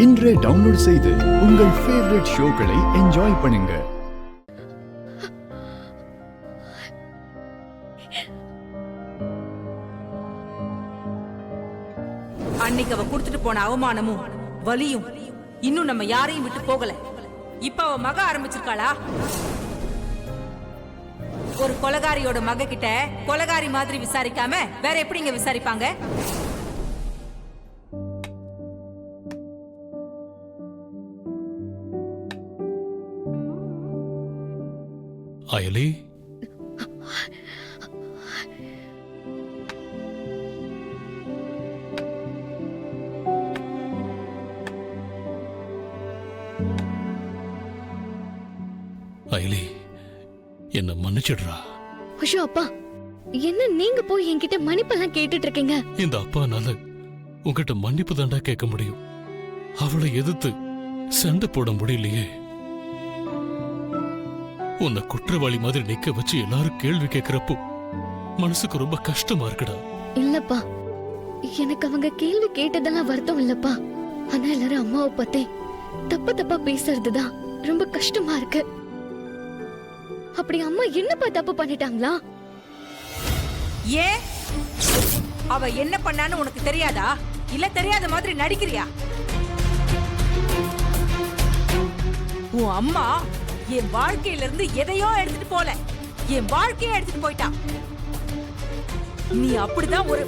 இன்றே டவுன்லோட் செய்து உங்கள் ஃபேவரட் ஷோக்களை என்ஜாய் பண்ணுங்க. அன்னைக்கு அவ குடுத்துட்டு போன அவமானமும் வலியும் இன்னும் நம்ம யாரையும் விட்டு போகல. இப்ப அவ மக ஆரம்பிச்சிருக்காளா? ஒரு கொலகாரியோட மக கிட்ட கொலகாரி மாதிரி விசாரிக்காம வேற எப்படிங்க விசாரிப்பாங்க? அயலி, அயலி, என்ன மன்னிச்சிடுறா. ஐயோ அப்பா, என்ன நீங்க போய் என்கிட்ட மன்னிப்பெல்லாம் கேட்டுட்டு இருக்கீங்க? இந்த அப்பானால உங்ககிட்ட மன்னிப்பு தாண்டா கேட்க முடியும். அவளை எதிர்த்து சண்டை போட முடியலையே. உன்னை குற்றவாளி மாதிரி நிக்க வச்சு எல்லாரும் கேள்வி கேட்கிறப்போ மனசுக்கு ரொம்ப கஷ்டமா இருக்குடா. இல்லப்பா, எனக்கு அவங்க கேள்வி கேட்டதெல்லாம் வருத்தம் இல்லப்பா. ஆனா எல்லாரும் அம்மாவை பத்தி தப்பா பேசுறதுதான் ரொம்ப கஷ்டமா இருக்கு. அப்படி அம்மா என்னப்பா தப்பு பண்ணிட்டாங்களா? ஏன் அவ என்ன பண்ணான்னு உனக்கு தெரியாதா? இல்ல தெரியாத மாதிரி நடிக்கிறியா? உன் அம்மா என் வாழ்க்கையில இருந்து எதையோ எடுத்துட்டு போல, என் வாழ்க்கையை எடுத்துட்டு போயிட்டா. நீ அப்படிதான் ஒரு